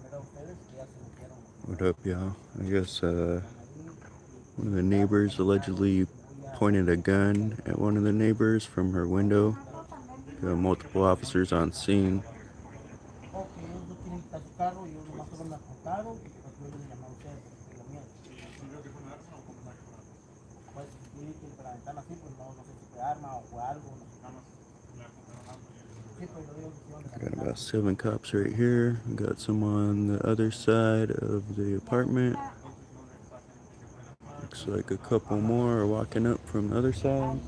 What up, y'all? I guess one of the neighbors allegedly pointed a gun at one of the neighbors from her window. Multiple officers on scene. Got about 7 cops right here. Got some on the other side of the apartment. Looks like a couple more are walking up from the other side.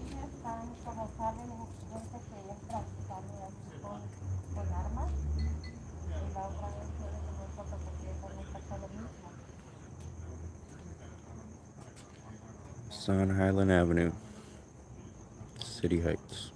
It's on Highland Avenue, City Heights.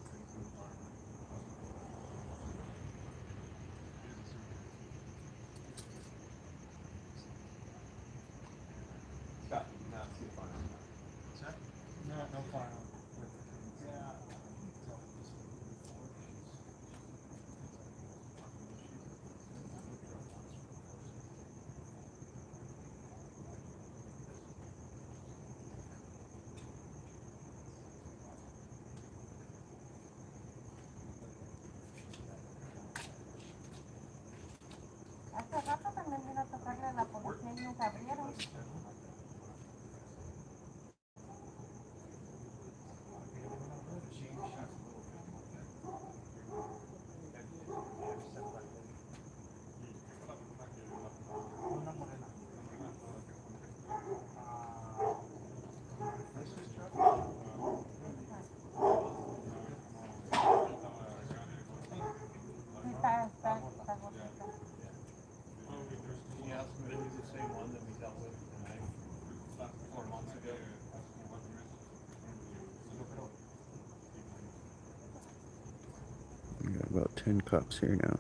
Hace rato también vino a tocarle a la policía y nunca abrieron. Sí, está gordita. We got about 10 cops here now.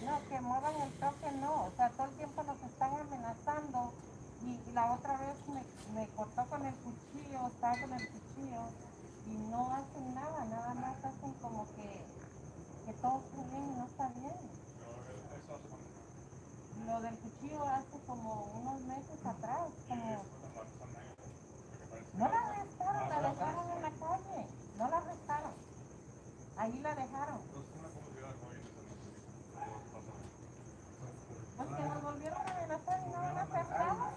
No, que muevan el toque, no. O sea, todo el tiempo nos están amenazando. Y la otra vez me cortó con el cuchillo, estaba con el cuchillo. Y no hacen nada, nada más hacen como que todo está bien y no está bien. Lo del cuchillo hace como unos meses atrás, como... No la arrestaron, la dejaron en la calle. No la arrestaron. Ahí la dejaron. Pues que nos volvieron a amenazar y no van a hacer nada.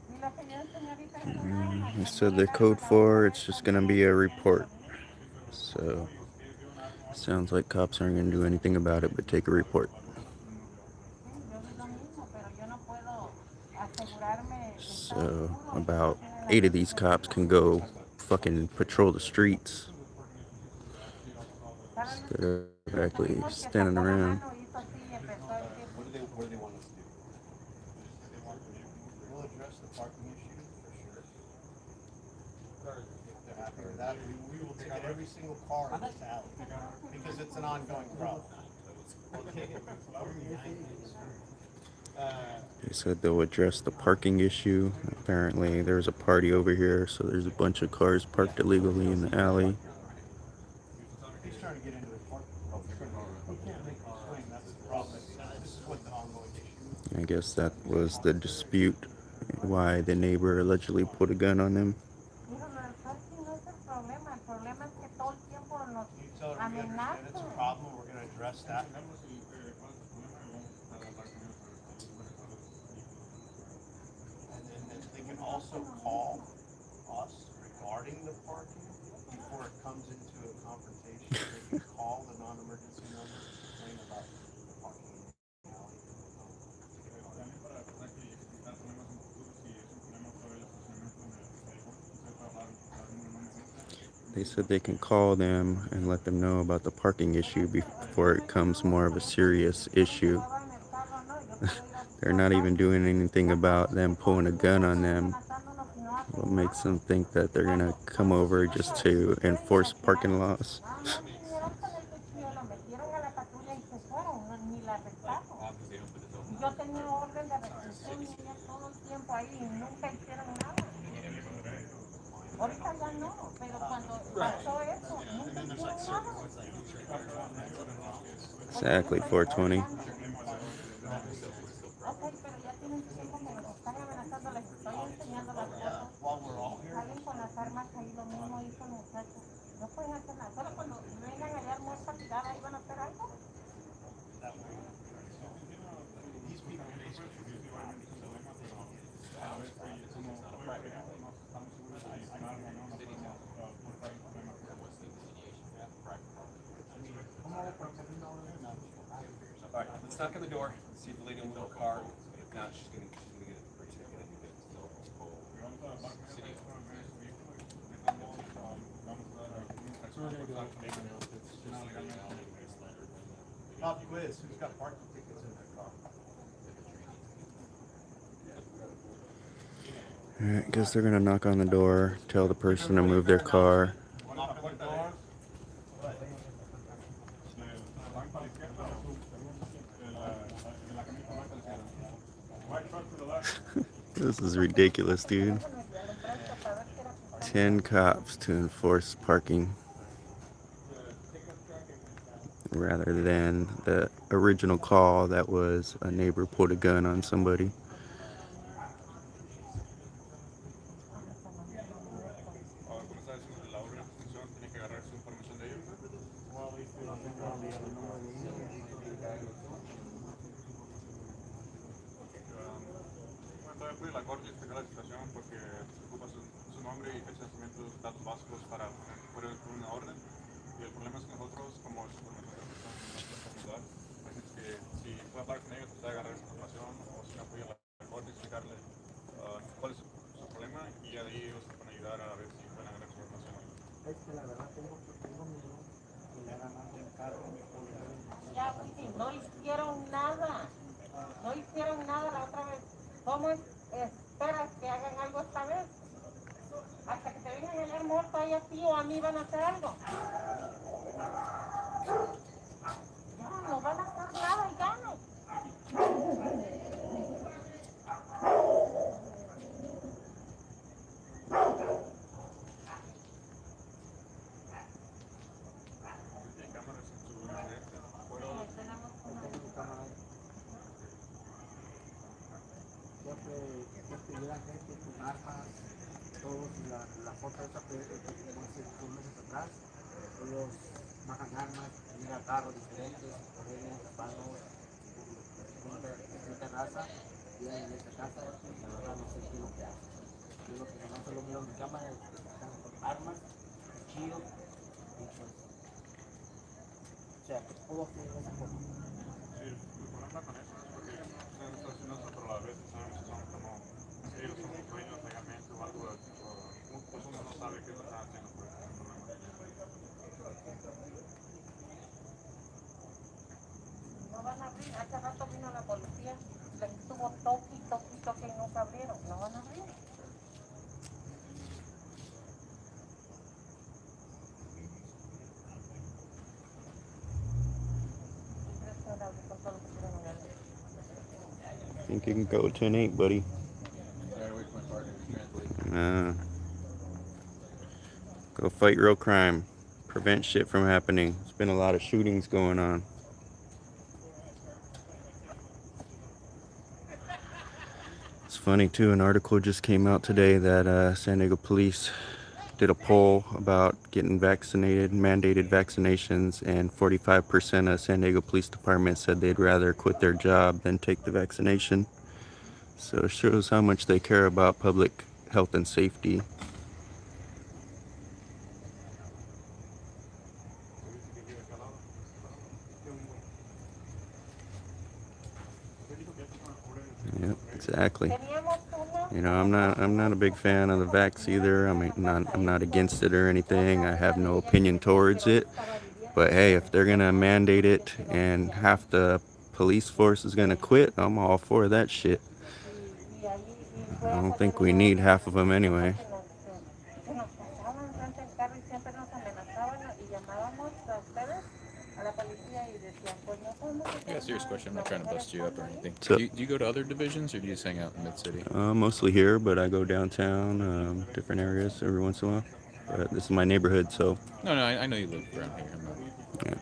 Y la señorita They said the code for it's just gonna be a report. So sounds like cops aren't gonna do anything about it but take a report. So about 8 of these cops can go fucking patrol the streets instead of actually standing around. What do they want us to do? We'll address the parking issue for sure. If they're happy with that, we will ticket every single car in this alley because it's an ongoing problem. They said they'll address the parking issue. Apparently, there's a party over here, so there's a bunch of cars parked illegally in the alley. He's trying to get into the parking. He can't make a swing, that's the problem. This is what the ongoing issue. I guess that was the dispute, why the neighbor allegedly put a gun on them. Mira, lo del parking no es el problema es que todo el tiempo nos You tell her we understand it's a amenazan. problem, we're gonna address that. And then they can also call us regarding the parking before it comes into a confrontation. They can call the non-emergency number and complain about the parking in the alley. They said they can call them and let them know about the parking issue before it becomes more of a serious issue. They're not even doing anything about them pulling a gun on them. What makes them think that they're gonna come over just to enforce parking laws? Yo tenía orden de restricción y ella todo el tiempo ahí y nunca hicieron nada. Ahorita ya no, pero cuando pasó eso, nunca hicieron nada. Exactly, 420. Ok, pero ya tienen tiempo que los están amenazando, les estoy enseñando las fotos. Salen con las armas ahí, lo mismo hizo el muchacho. No pueden hacer nada, solo cuando vengan a hallar muerta tirada ahí van a hacer algo. All right, let's knock on the door, see if the lady will get a car. If not, she's gonna get a ticket and you get Pop quiz, who's got parking tickets in their car? Alright, guess they're gonna knock on the door, tell the person to move their car. Knock on the door. This is ridiculous, dude. 10 cops to enforce parking rather than the original call that was a neighbor put a gun on somebody. Puede la corte explicar la situación porque se ocupa su nombre y fecha de nacimiento, datos básicos para poner una orden. Y el problema es que nosotros, como supermercados, no podemos ayudar. Así es que si puede hablar con ellos, puede agarrar esa información o si no apoya la corte, explicarle cuál es su problema y de ahí ellos te pueden ayudar a ver si pueden agarrar esa información. Es que la verdad tengo miedo que le hagan algo en carro. Ya, no hicieron nada. No hicieron nada la otra vez. ¿Cómo esperas que hagan algo esta vez? Hasta que te vengan a hallar muerto ahí a ti o a mí van a hacer algo. Ya, no van a hacer nada y ya. Siempre llega gente con armas, todos, la foto esa que hace unos meses atrás, ellos bajan armas, llegan carros diferentes, correos, palos, esta raza, llegan en esta casa, y la verdad no sé qué es lo que hacen. Yo lo que no solo miro en mi cámara es que están con armas, cuchillos, y pues, o sea, ¿qué puedo hacer de esa forma? Sí, el problema con eso es porque ustedes están haciendo eso, pero a veces sabemos que son como ellos son dueños legalmente o algo, pues uno no sabe qué están haciendo, pues es un problema. No van a abrir. Hace rato vino la policía, les estuvo toque y nunca abrieron. No van a abrir. think you can go to an 8, buddy. Go fight real crime. Prevent shit from happening. There's been a lot of shootings going on. It's funny too, an article just came out today that San Diego police did a poll about getting vaccinated, mandated vaccinations, and 45% of San Diego Police Department said they'd rather quit their job than take the vaccination. So it shows how much they care about public health and safety. Yep, exactly. You know, I'm not a big fan of the vax either. I'm not against it or anything. I have no opinion towards it. But hey, if they're gonna mandate it and half the police force is gonna quit, I'm all for that shit. I don't think we need half of them anyway. I got a serious question. I'm not trying to bust you up or anything. So- Do you go to other divisions, or do you just hang out in Mid-City? Mostly here, but I go downtown, different areas every once in a while. But this is my neighborhood, so No, I know you live around here. I'm not, yeah.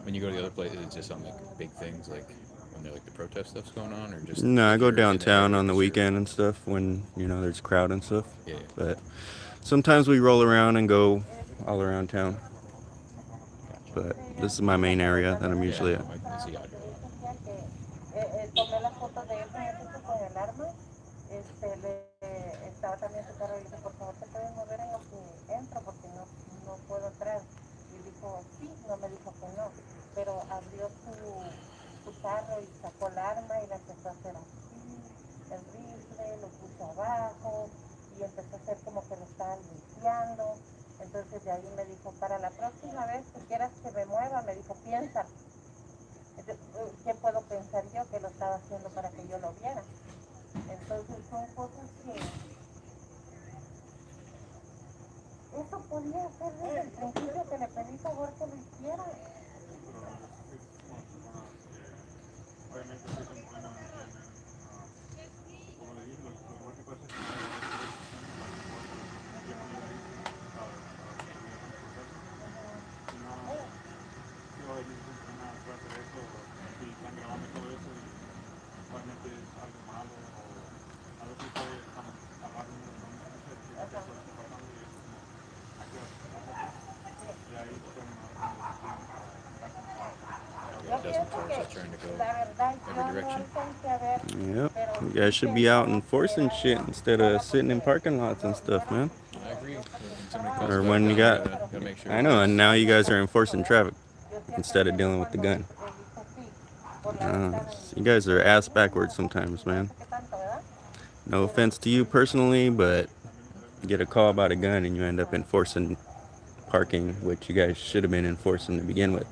when you go to the other places, it's just on like big things, like when they're like the protest stuff's going on, or just. No, I if go you're in the downtown area on the because you're- weekend and stuff when, you know, there's a crowd and stuff. Yeah. But sometimes we roll around and go all around town. But this is my main area that I'm usually at. I see how it goes. Tomé las fotos de él con el arma, estaba también su carro y dije, por favor te puedes mover en lo que entro porque no puedo entrar. Y dijo, sí, no me dijo que no, pero abrió su carro y sacó el arma y la empezó a hacer así, el rifle, lo puso abajo y empezó a hacer como que lo estaba limpiando. Entonces de ahí me dijo, para la próxima vez que quieras que me mueva, me dijo, piensa. ¿Qué puedo pensar yo que lo estaba haciendo para que yo lo viera? Entonces son cosas que eso podía ser desde el principio que le pedí favor que lo hiciera. Obviamente sí son buenos, como le dije, lo más que pasa es Dozen cars are trying to go every direction. Yep. You guys should be out enforcing shit instead of sitting in parking lots and stuff, man. I agree. When somebody calls Or about when a you gun, got, gotta make sure I know, and now you guys are enforcing traffic instead of dealing with the gun. You guys are ass backwards sometimes, man. No offense to you personally, but you get a call about a gun and you end up enforcing parking, which you guys should have been enforcing to begin with.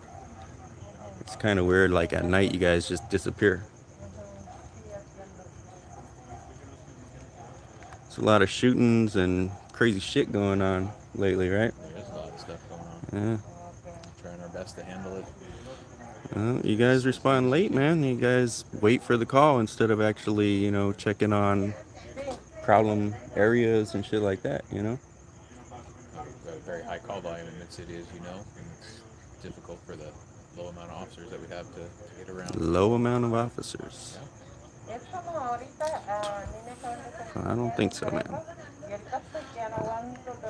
It's kind of weird, like at night you guys just disappear. There's a lot of shootings and crazy shit going on lately, right? There is a lot of stuff going on. Yeah. Trying our best to handle it. Well, you guys respond late, man. You guys wait for the call instead of actually, you know, checking on problem areas and shit like that, you know? We have a very high call volume in Mid-City, as you know, and it's difficult for the low amount of officers that we have to get around. Low amount of officers. I don't think so, man.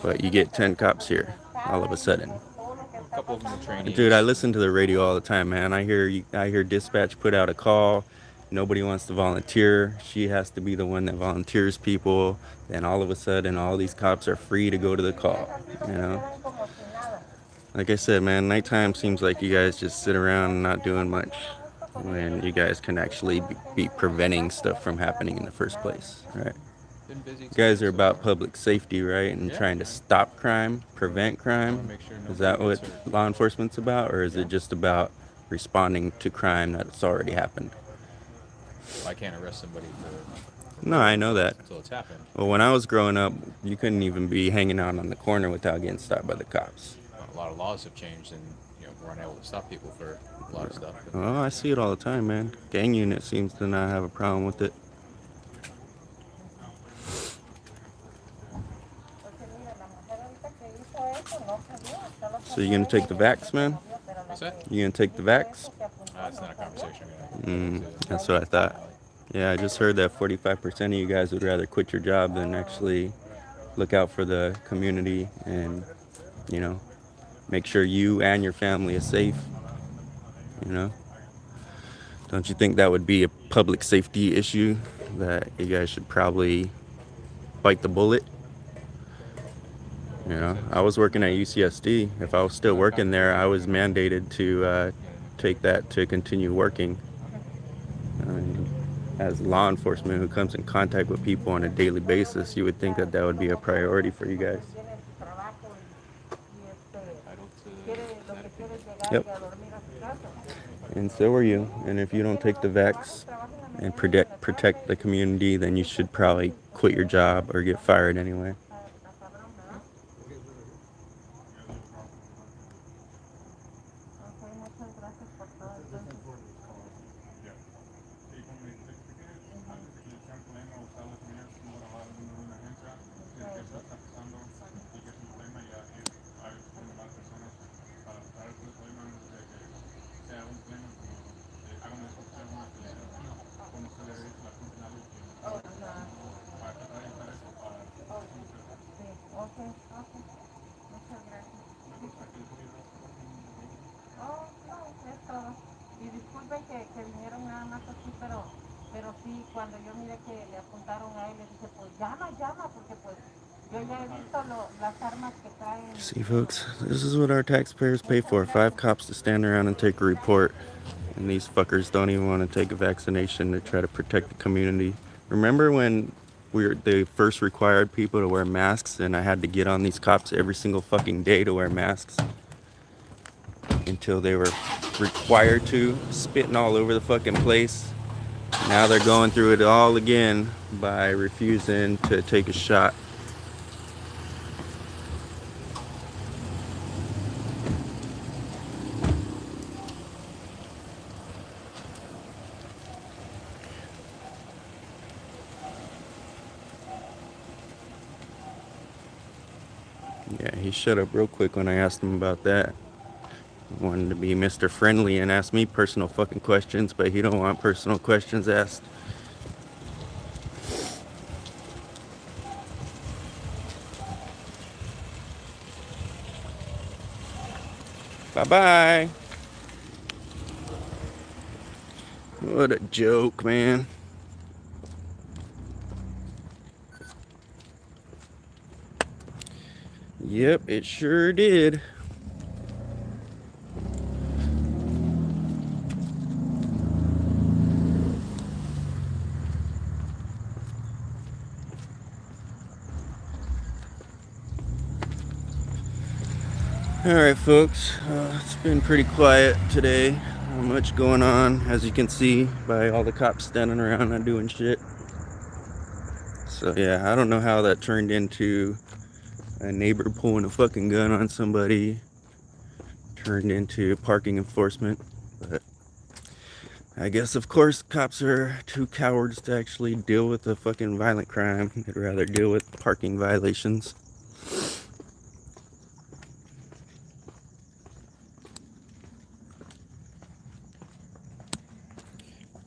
But you get 10 cops here all of a sudden. A couple of them are trainees. Dude, I listen to the radio all the time, man. I hear dispatch put out a call. Nobody wants to volunteer. She has to be the one that volunteers people. Then all of a sudden, all these cops are free to go to the call, you know? Like I said, man, nighttime seems like you guys just sit around and not doing much when you guys can actually be preventing stuff from happening in the first place, right? Been busy You guys too, are so about public safety, right? And Yeah. trying to stop crime, prevent crime. make sure Is that nobody what gets hurt. law enforcement's about? Or is it just about responding to crime that's already happened? I can't arrest somebody for No, I know that. until it's happened. Well, when I was growing up, you couldn't even be hanging out on the corner without getting stopped by the cops. A lot of laws have changed, and you know, we're unable to stop people for a lot of stuff. Oh, I see it all the time, man. Gang unit seems to not have a problem with it. Porque mira, la mujer ahorita que hizo eso no salió, solo So salió you gonna ella take y the el otro vax, que man? no vio, pero la What's that? que You gonna take the hizo vax? eso que apuntó It's no not a salió. conversation I'm gonna get into. That's what I thought. Yeah, I just heard that 45% of you guys would rather quit your job than actually look out for the community and, you know, make sure you and your family is safe, you know? Don't you think that would be a public safety issue that you guys should probably bite the bullet? You know, I was working at UCSD. If I was still working there, I was mandated to take that to continue working. I mean, as law enforcement who comes in contact with people on a daily basis, you would think that that would be a priority for you guys. Tiene su trabajo y Entitled to quiere, lo que medical. quiere es llegar Yep. y a dormir a su casa. And so are you. And if you don't take the vax and protect the community, then you should probably quit your job or get fired anyway. Está cabrón, ¿verdad? Ok, muchas gracias por todo. Entonces, Ya. Y como me expliqué, antes de que le echaran problema o usar las medidas como grabar el número de una agencia, que está pasando y que es un problema y hay más personas para tratar el problema antes de que sea un problema, como hagan una discusión, una pelea, como se le dice la gente en algo que para tratar de evitar eso, para sí, ok, ok. Muchas gracias. Oh, no, es todo. Y disculpen que vinieron nada más así, pero sí, cuando yo miré que le apuntaron a él, le dije, pues llama, porque pues yo ya he visto las armas que traen. See, folks, this is what our taxpayers pay for. 5 cops to stand around and take a report. And these fuckers don't even want to take a vaccination to try to protect the community. Remember when they first required people to wear masks and I had to get on these cops every single fucking day to wear masks? Until they were required to, spitting all over the fucking place. Now they're going through it all again by refusing to take a shot. Yeah, he shut up real quick when I asked him about that. He wanted to be Mr. Friendly and ask me personal fucking questions, but he don't want personal questions asked. Bye-bye. What a joke, man. Yep, it sure did. Alright, folks, it's been pretty quiet today. Not much going on, as you can see by all the cops standing around not doing shit. So yeah, I don't know how that turned into a neighbor pulling a fucking gun on somebody, turned into parking enforcement, but I guess of course cops are too cowards to actually deal with a fucking violent crime. They'd rather deal with parking violations.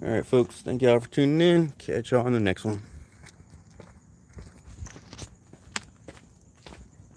Alright, folks, thank y'all for tuning in. Catch y'all on the next one.